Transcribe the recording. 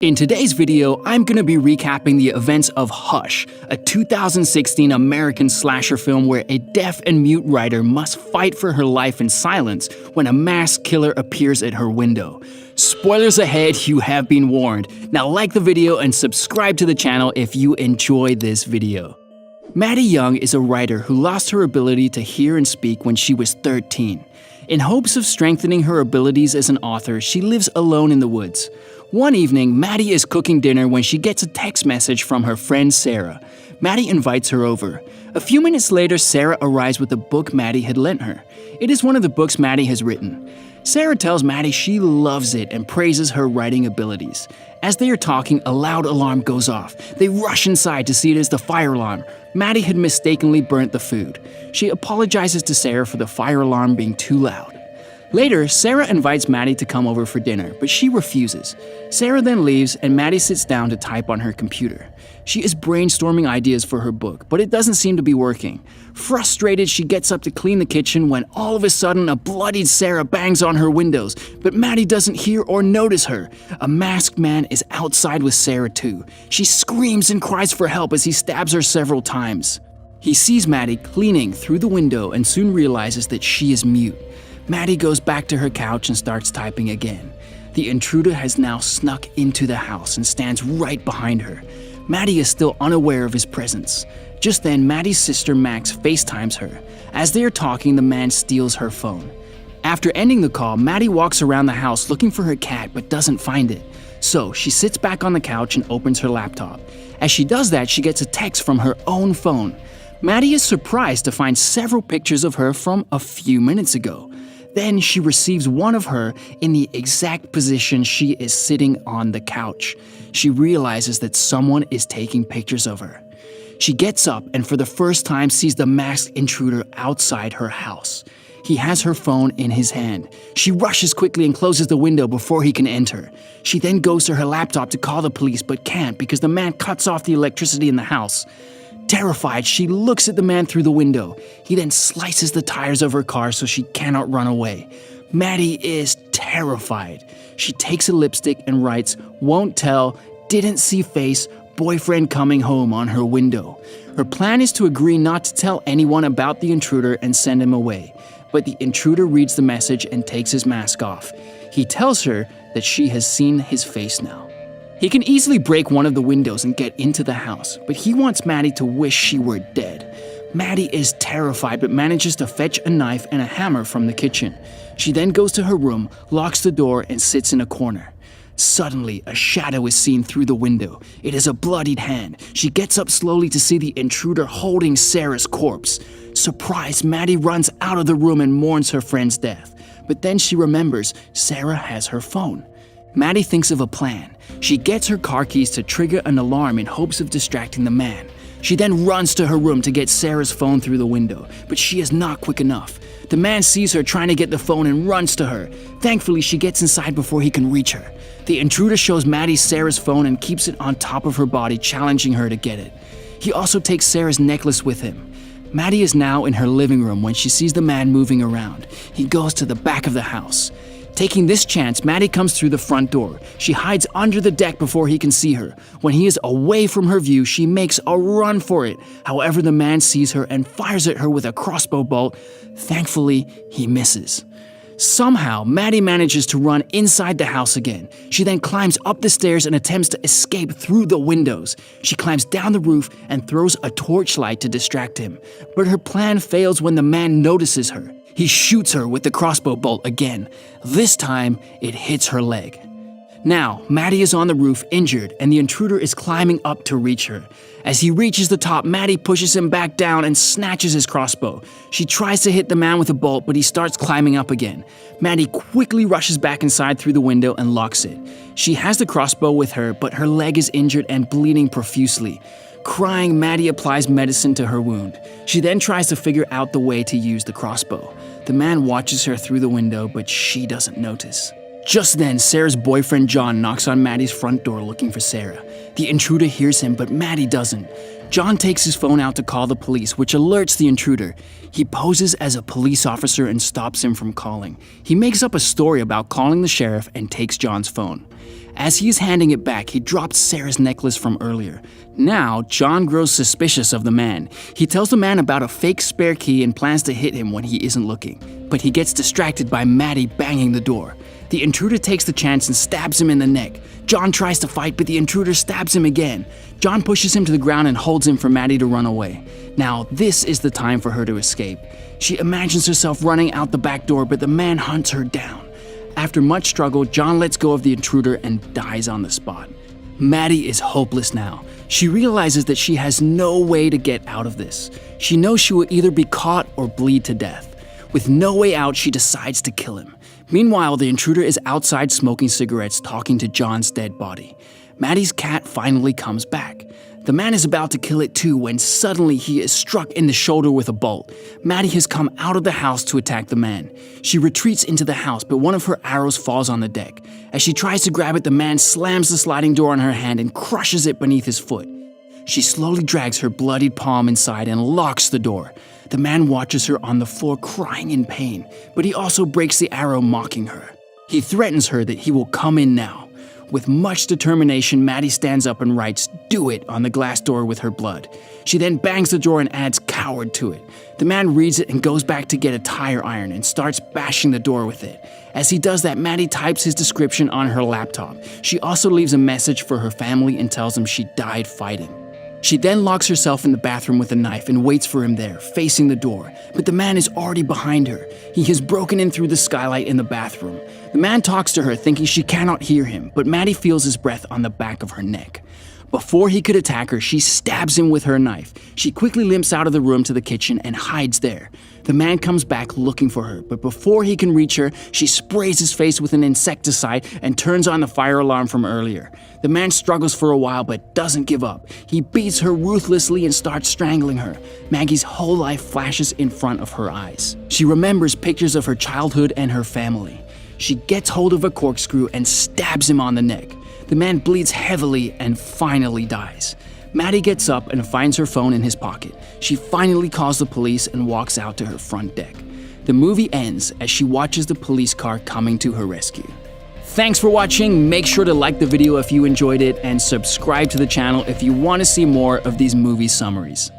In today's video, I'm gonna be recapping the events of Hush, a 2016 American slasher film where a deaf and mute writer must fight for her life in silence when a masked killer appears at her window. Spoilers ahead, you have been warned. Now like the video and subscribe to the channel if you enjoy this video. Maddie Young is a writer who lost her ability to hear and speak when she was 13. In hopes of strengthening her abilities as an author, she lives alone in the woods. One evening, Maddie is cooking dinner when she gets a text message from her friend Sarah. Maddie invites her over. A few minutes later, Sarah arrives with a book Maddie had lent her. It is one of the books Maddie has written. Sarah tells Maddie she loves it and praises her writing abilities. As they are talking, a loud alarm goes off. They rush inside to see it is the fire alarm. Maddie had mistakenly burnt the food. She apologizes to Sarah for the fire alarm being too loud. Later, Sarah invites Maddie to come over for dinner, but she refuses. Sarah then leaves and Maddie sits down to type on her computer. She is brainstorming ideas for her book, but it doesn't seem to be working. Frustrated, she gets up to clean the kitchen when all of a sudden a bloodied Sarah bangs on her windows, but Maddie doesn't hear or notice her. A masked man is outside with Sarah too. She screams and cries for help as he stabs her several times. He sees Maddie cleaning through the window and soon realizes that she is mute. Maddie goes back to her couch and starts typing again. The intruder has now snuck into the house and stands right behind her. Maddie is still unaware of his presence. Just then, Maddie's sister Max FaceTimes her. As they are talking, the man steals her phone. After ending the call, Maddie walks around the house looking for her cat but doesn't find it. So she sits back on the couch and opens her laptop. As she does that, she gets a text from her own phone. Maddie is surprised to find several pictures of her from a few minutes ago. Then she receives one of her in the exact position she is sitting on the couch. She realizes that someone is taking pictures of her. She gets up and for the first time sees the masked intruder outside her house. He has her phone in his hand. She rushes quickly and closes the window before he can enter. She then goes to her laptop to call the police but can't because the man cuts off the electricity in the house. Terrified, she looks at the man through the window. He then slices the tires of her car so she cannot run away. Maddie is terrified. She takes a lipstick and writes, "Won't tell, didn't see face, boyfriend coming home" on her window. Her plan is to agree not to tell anyone about the intruder and send him away. But the intruder reads the message and takes his mask off. He tells her that she has seen his face now. He can easily break one of the windows and get into the house, but he wants Maddie to wish she were dead. Maddie is terrified but manages to fetch a knife and a hammer from the kitchen. She then goes to her room, locks the door, and sits in a corner. Suddenly, a shadow is seen through the window. It is a bloodied hand. She gets up slowly to see the intruder holding Sarah's corpse. Surprised, Maddie runs out of the room and mourns her friend's death. But then she remembers Sarah has her phone. Maddie thinks of a plan. She gets her car keys to trigger an alarm in hopes of distracting the man. She then runs to her room to get Sarah's phone through the window, but she is not quick enough. The man sees her trying to get the phone and runs to her. Thankfully, she gets inside before he can reach her. The intruder shows Maddie Sarah's phone and keeps it on top of her body, challenging her to get it. He also takes Sarah's necklace with him. Maddie is now in her living room when she sees the man moving around. He goes to the back of the house. Taking this chance, Maddie comes through the front door. She hides under the deck before he can see her. When he is away from her view, she makes a run for it. However, the man sees her and fires at her with a crossbow bolt. Thankfully, he misses. Somehow, Maddie manages to run inside the house again. She then climbs up the stairs and attempts to escape through the windows. She climbs down the roof and throws a torchlight to distract him. But her plan fails when the man notices her. He shoots her with the crossbow bolt again. This time, it hits her leg. Now, Maddie is on the roof, injured, and the intruder is climbing up to reach her. As he reaches the top, Maddie pushes him back down and snatches his crossbow. She tries to hit the man with a bolt, but he starts climbing up again. Maddie quickly rushes back inside through the window and locks it. She has the crossbow with her, but her leg is injured and bleeding profusely. Crying, Maddie applies medicine to her wound. She then tries to figure out the way to use the crossbow. The man watches her through the window, but she doesn't notice. Just then, Sarah's boyfriend John knocks on Maddie's front door looking for Sarah. The intruder hears him, but Maddie doesn't. John takes his phone out to call the police, which alerts the intruder. He poses as a police officer and stops him from calling. He makes up a story about calling the sheriff and takes John's phone. As he is handing it back, he drops Sarah's necklace from earlier. Now, John grows suspicious of the man. He tells the man about a fake spare key and plans to hit him when he isn't looking. But he gets distracted by Maddie banging the door. The intruder takes the chance and stabs him in the neck. John tries to fight, but the intruder stabs him again. John pushes him to the ground and holds him for Maddie to run away. Now, this is the time for her to escape. She imagines herself running out the back door, but the man hunts her down. After much struggle, John lets go of the intruder and dies on the spot. Maddie is hopeless now. She realizes that she has no way to get out of this. She knows she will either be caught or bleed to death. With no way out, she decides to kill him. Meanwhile, the intruder is outside smoking cigarettes, talking to John's dead body. Maddie's cat finally comes back. The man is about to kill it too when suddenly he is struck in the shoulder with a bolt. Maddie has come out of the house to attack the man. She retreats into the house, but one of her arrows falls on the deck. As she tries to grab it, the man slams the sliding door on her hand and crushes it beneath his foot. She slowly drags her bloodied palm inside and locks the door. The man watches her on the floor crying in pain, but he also breaks the arrow, mocking her. He threatens her that he will come in now. With much determination, Maddie stands up and writes, "Do it," on the glass door with her blood. She then bangs the door and adds "coward" to it. The man reads it and goes back to get a tire iron and starts bashing the door with it. As he does that, Maddie types his description on her laptop. She also leaves a message for her family and tells them she died fighting. She then locks herself in the bathroom with a knife and waits for him there, facing the door. But the man is already behind her. He has broken in through the skylight in the bathroom. The man talks to her, thinking she cannot hear him, but Maddie feels his breath on the back of her neck. Before he could attack her, she stabs him with her knife. She quickly limps out of the room to the kitchen and hides there. The man comes back looking for her, but before he can reach her, she sprays his face with an insecticide and turns on the fire alarm from earlier. The man struggles for a while but doesn't give up. He beats her ruthlessly and starts strangling her. Maggie's whole life flashes in front of her eyes. She remembers pictures of her childhood and her family. She gets hold of a corkscrew and stabs him on the neck. The man bleeds heavily and finally dies. Maddie gets up and finds her phone in his pocket. She finally calls the police and walks out to her front deck. The movie ends as she watches the police car coming to her rescue. Thanks for watching. Make sure to like the video if you enjoyed it and subscribe to the channel if you want to see more of these movie summaries.